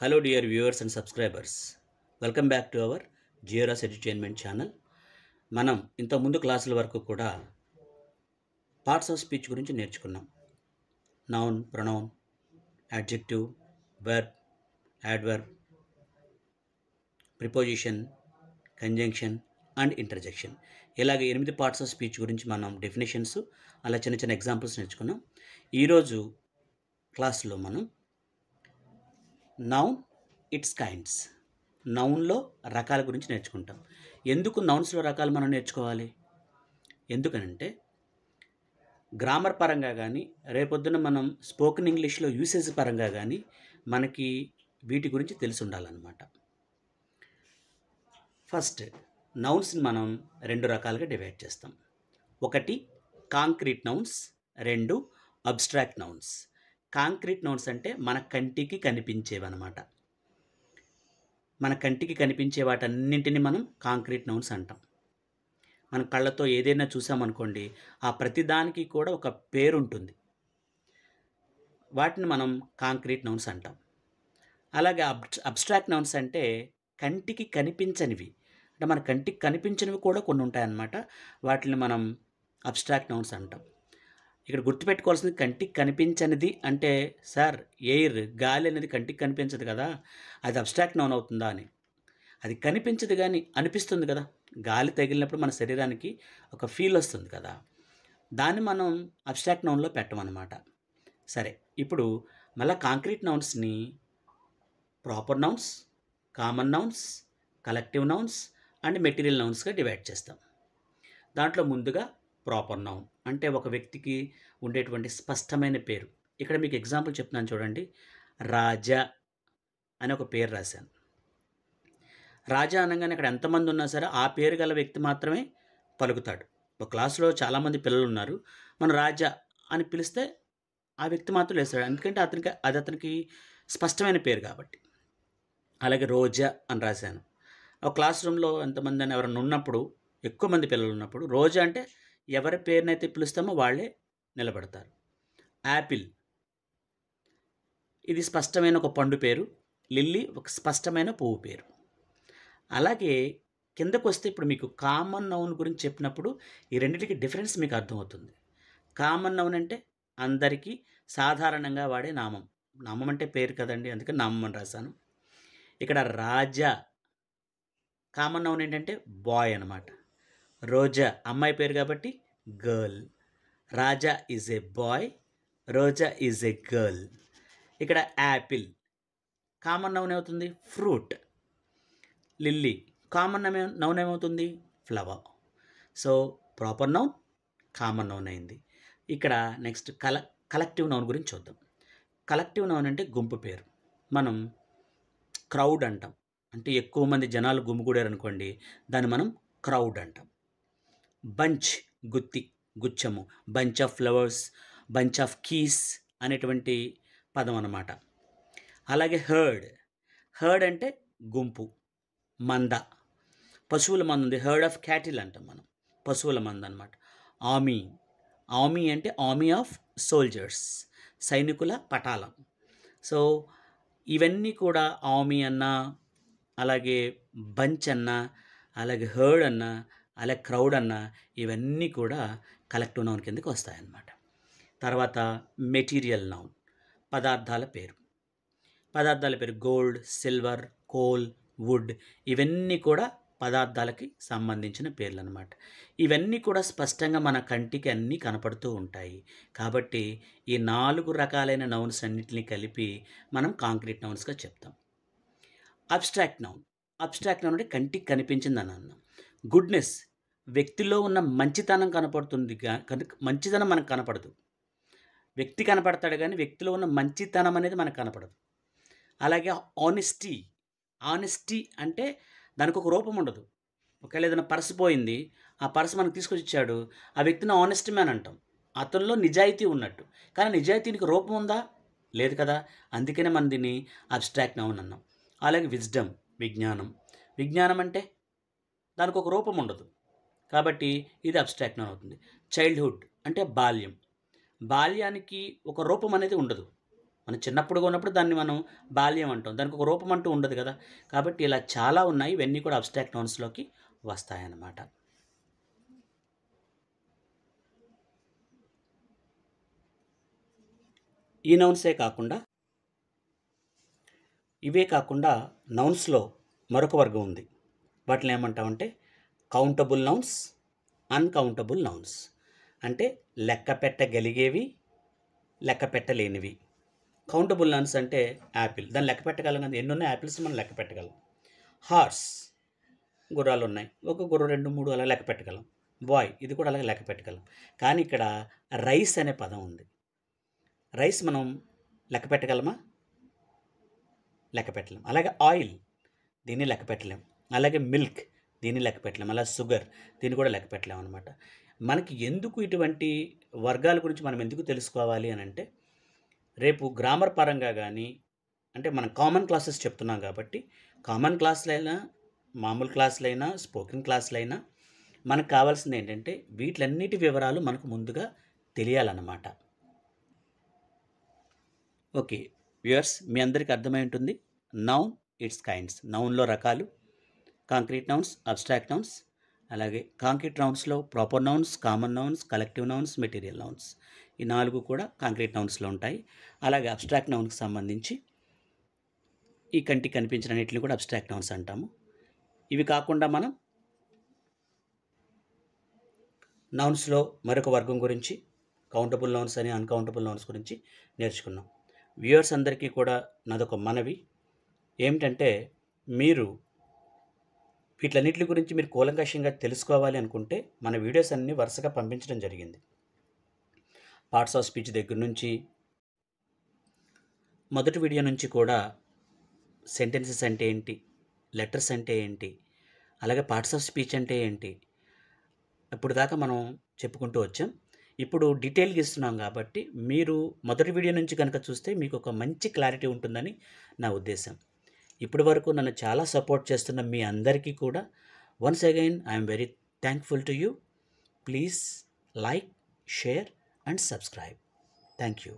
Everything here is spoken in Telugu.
Hello dear viewers and subscribers. Welcome back to our GRS Edutainment channel. మనం ఇంతకుముందు క్లాసుల వరకు కూడా పార్ట్స్ ఆఫ్ స్పీచ్ గురించి నేర్చుకున్నాం. Noun, pronoun, adjective, verb, adverb, preposition, conjunction and interjection. ఇలాగ 8 పార్ట్స్ ఆఫ్ స్పీచ్ గురించి మనం డెఫినేషన్స్ అలా చిన్న చిన్న ఎగ్జాంపుల్స్ నేర్చుకున్నాం. ఈరోజు క్లాస్లో మనం నౌన్ ఇట్స్ కైండ్స్, నౌన్లో రకాల గురించి నేర్చుకుంటాం. ఎందుకు నౌన్స్లో రకాలు మనం నేర్చుకోవాలి? ఎందుకనంటే గ్రామర్ పరంగా కానీ రేపొద్దున మనం స్పోకెన్ ఇంగ్లీష్లో యూసేజ్ పరంగా కానీ మనకి వీటి గురించి తెలిసి ఉండాలన్నమాట. ఫస్ట్ నౌన్స్ని మనం 2 రకాలుగా డివైడ్ చేస్తాం. ఒకటి concrete nouns, 2 abstract nouns. Concrete nouns అంటే మన కంటికి కనిపించేవన్నమాట. మన కంటికి కనిపించే వాటన్నింటినీ మనం కాంక్రీట్ నౌన్స్ అంటాం. మన కళ్ళతో ఏదైనా చూసామనుకోండి, ఆ ప్రతిదానికి కూడా ఒక పేరు ఉంటుంది. వాటిని మనం కాంక్రీట్ నౌన్స్ అంటాం. అలాగే అబ్స్ట్రాక్ట్ నౌన్స్ అంటే కంటికి కనిపించనివి, అంటే మన కంటికి కనిపించనివి కూడా కొన్ని ఉంటాయన్నమాట. వాటిని మనం అబ్స్ట్రాక్ట్ నౌన్స్ అంటాం. ఇక్కడ గుర్తుపెట్టుకోవాల్సింది కంటికి కనిపించనిది అంటే, సార్ ఎయిర్, గాలి అనేది కంటికి కనిపించదు కదా, అది అబ్స్ట్రాక్ట్ నౌన్ అవుతుందా అని. అది కనిపించదు కానీ అనిపిస్తుంది కదా, గాలి తగిలినప్పుడు మన శరీరానికి ఒక ఫీల్ వస్తుంది కదా, దాన్ని మనం అబ్స్ట్రాక్ట్ నౌన్లో పెట్టమన్నమాట. సరే, ఇప్పుడు మళ్ళీ కాంక్రీట్ నౌన్స్ని proper nouns, common nouns, collective nouns and material నౌన్స్గా డివైడ్ చేస్తాం. దాంట్లో ముందుగా ప్రాపర్ నౌన్ అంటే ఒక వ్యక్తికి ఉండేటువంటి స్పష్టమైన పేరు. ఇక్కడ మీకు ఎగ్జాంపుల్ చెప్తున్నాను చూడండి. రాజా అని ఒక పేరు రాశాను. రాజా అనగానే ఇక్కడ ఎంతమంది ఉన్నా సరే ఆ పేరు గల వ్యక్తి మాత్రమే పలుకుతాడు. ఒక క్లాసులో చాలామంది పిల్లలు ఉన్నారు, మనం రాజా అని పిలిస్తే ఆ వ్యక్తి మాత్రం లేస్తాడు, ఎందుకంటే అతనికి స్పష్టమైన పేరు కాబట్టి. అలాగే రోజా అని రాశాను. ఒక క్లాస్ రూమ్లో ఎంతమంది అని ఎవరైనా ఉన్నప్పుడు, ఎక్కువ మంది పిల్లలు ఉన్నప్పుడు రోజా అంటే ఎవరి పేరునైతే పిలుస్తామో వాళ్ళే నిలబడతారు. యాపిల్, ఇది స్పష్టమైన ఒక పండు పేరు. లిల్లీ ఒక స్పష్టమైన పువ్వు పేరు. అలాగే కిందకు వస్తే ఇప్పుడు మీకు కామన్ నౌన్ గురించి చెప్పినప్పుడు ఈ రెండింటికి డిఫరెన్స్ మీకు అర్థమవుతుంది. కామన్ నౌన్ అంటే అందరికీ సాధారణంగా వాడే నామం. నామం అంటే పేరు కదండి, అందుకే నామం అని రాశాను. ఇక్కడ రాజా కామన్ నౌన్ ఏంటంటే బాయ్ అన్నమాట. రోజా అమ్మాయి పేరు కాబట్టి girl. Raja is a boy, Roja is a girl. ఇక్కడ యాపిల్ కామన్ నౌన్ ఏమవుతుంది? ఫ్రూట్. లిల్లీ కామన్ నౌన్ ఏమవుతుంది? Flower. So proper noun, common noun అయింది. ఇక్కడ నెక్స్ట్ కలెక్టివ్ నౌన్ గురించి చూద్దాం. కలెక్టివ్ నౌన్ అంటే గుంపు పేరు. మనం క్రౌడ్ అంటాం, అంటే ఎక్కువ మంది జనాలు గుమిగూడారు అనుకోండి, దాన్ని మనం క్రౌడ్ అంటాం. బంచ్ గుత్తి, గుచ్చము, bunch of flowers, bunch of keys అనేటువంటి పదం అన్నమాట. అలాగే హర్డ్ అంటే గుంపు, మంద. పశువుల మంద ఉంది, హర్డ్ ఆఫ్ క్యాటిల్ అంటాం మనం, పశువుల మంద అన్నమాట. ఆర్మీ అంటే ఆర్మీ ఆఫ్ సోల్జర్స్, సైనికుల పటాలం. సో ఇవన్నీ కూడా ఆర్మీ అన్నా, అలాగే బంచ్ అన్నా, అలాగే హర్డ్ అన్నా, అలాగే క్రౌడ్ అన్నా, ఇవన్నీ కూడా కలెక్టివ్ నౌన్ కిందకి వస్తాయన్నమాట. తర్వాత మెటీరియల్ నౌన్, పదార్థాల పేరు. పదార్థాల పేరు గోల్డ్, సిల్వర్, కోల్, వుడ్, ఇవన్నీ కూడా పదార్థాలకి సంబంధించిన పేర్లు అన్నమాట. ఇవన్నీ కూడా స్పష్టంగా మన కంటికి అన్నీ కనపడుతూ ఉంటాయి. కాబట్టి ఈ 4 రకాలైన నౌన్స్ అన్నింటినీ కలిపి మనం కాంక్రీట్ నౌన్స్గా చెప్తాం. అబ్స్ట్రాక్ట్ నౌన్ అంటే కంటికి కనిపించింది అని అన్నాం. గుడ్నెస్, వ్యక్తిలో ఉన్న మంచితనం కనపడుతుంది, మంచితనం మనకు కనపడదు. వ్యక్తి కనపడతాడు కానీ వ్యక్తిలో ఉన్న మంచితనం అనేది మనకు కనపడదు. అలాగే ఆనెస్టీ అంటే దానికి ఒక రూపం ఉండదు. ఒకవేళ ఏదైనా పర్స్ పోయింది, ఆ పర్స్ మనకు తీసుకొచ్చి ఇచ్చాడు, ఆ వ్యక్తిని ఆనెస్ట్ మ్యాన్ అంటాం, అతనిలో నిజాయితీ ఉన్నట్టు. కానీ నిజాయితీనికి రూపం ఉందా? లేదు కదా, అందుకనే మనం దీన్ని అబ్స్ట్రాక్ట్ నౌన్ అన్నాం. అలాగే విజ్డమ్, విజ్ఞానం అంటే దానికి ఒక రూపం ఉండదు, కాబట్టి ఇది అబ్స్ట్రాక్ట్ నౌన్ అవుతుంది. చైల్డ్హుడ్ అంటే బాల్యానికి ఒక రూపం అనేది ఉండదు, మనం చిన్నప్పుడు ఉన్నప్పుడు దాన్ని మనం బాల్యం అంటాం. దానికి ఒక రూపం అంటూ ఉండదు కదా! కాబట్టి ఇలా చాలా ఉన్నాయి. ఇవన్నీ కూడా అబ్స్ట్రాక్ట్ నౌన్స్‌లోకి వస్తాయన్నమాట. ఈ నౌన్సే కాకుండా ఇవే కాకుండా నౌన్స్‌లో మరొక వర్గం ఉంది. వాటిని ఏమంటామంటే కౌంటబుల్ నౌన్స్, అన్‌కౌంటబుల్ నౌన్స్. అంటే లెక్క పెట్టగలిగేవి, లెక్క పెట్టలేనివి. కౌంటబుల్ నౌన్స్ అంటే యాపిల్. దాన్ని లెక్క పెట్టగలం కదా! ఎన్నున్నాయి యాపిల్స్ మనం లెక్క పెట్టగలం. హార్స్ గుర్రాలున్నాయి. ఒక గుర్రం 2, 3 అలా లెక్క పెట్టగలం. బాయ్ ఇది కూడా అలాగే లెక్క పెట్టగలం. కానీ ఇక్కడ రైస్ అనే పదం ఉంది. రైస్ మనం లెక్క పెట్టగలమా? లెక్క పెట్టలేం. అలాగే ఆయిల్ దీన్ని లెక్క పెట్టలేం. అలాగే మిల్క్ దీన్ని లెక్క పెట్టలేం. అలా షుగర్ దీన్ని కూడా లెక్క పెట్టలేం అనమాట. మనకి ఎందుకు ఇటువంటి వర్గాల గురించి మనం ఎందుకు తెలుసుకోవాలి అని అంటే, రేపు గ్రామర్ పరంగా కానీ, అంటే మనం కామన్ క్లాసెస్ చెప్తున్నాం కాబట్టి, కామన్ క్లాసులైనా, మామూలు క్లాసులైనా, స్పోకెన్ క్లాసులైనా మనకు కావాల్సింది ఏంటంటే వీటిలన్నిటి వివరాలు మనకు ముందుగా తెలియాలన్నమాట. ఓకే వ్యూయర్స్, మీ అందరికీ అర్థమై ఉంటుంది. Noun, it's kinds. నౌన్లో రకాలు, కాంక్రీట్ నౌన్స్, అబ్స్ట్రాక్ట్ నౌన్స్, అలాగే కాంక్రీట్ నౌన్స్లో proper nouns, common nouns, collective nouns, material nouns. ఈ 4 కూడా కాంక్రీట్ నౌన్స్లో ఉంటాయి. అలాగే అబ్స్ట్రాక్ట్ నౌన్కి సంబంధించి ఈ కంటికి కనిపించిన అన్నిటిని కూడా అబ్స్ట్రాక్ట్ నౌన్స్ అంటాము. ఇవి కాకుండా మనం నౌన్స్లో మరొక వర్గం గురించి, కౌంటబుల్ నౌన్స్ అని, అన్కౌంటబుల్ నౌన్స్ గురించి నేర్చుకున్నాం. వ్యూయర్స్ అందరికీ కూడా నాదొక మనవి ఏమిటంటే, మీరు వీటన్నిటి గురించి మీరు కూలంకషంగా తెలుసుకోవాలి అనుకుంటే మన వీడియోస్ అన్నీ వరుసగా పంపించడం జరిగింది. పార్ట్స్ ఆఫ్ స్పీచ్ దగ్గర నుంచి, మొదటి వీడియో నుంచి కూడా సెంటెన్సెస్ అంటే ఏంటి, లెటర్స్ అంటే ఏంటి, అలాగే పార్ట్స్ ఆఫ్ స్పీచ్ అంటే ఏంటి, ఇప్పుడు దాకా మనం చెప్పుకుంటూ వచ్చాం. ఇప్పుడు డీటెయిల్గా ఇస్తున్నాం కాబట్టి మీరు మొదటి వీడియో నుంచి కనుక చూస్తే మీకు ఒక మంచి క్లారిటీ ఉంటుందని నా ఉద్దేశం. ఇప్పటి వరకు నన్ను చాలా సపోర్ట్ చేస్తున్న మీ అందరికీ కూడా once again I'm very thankful to you. Please like, share and subscribe. Thank you.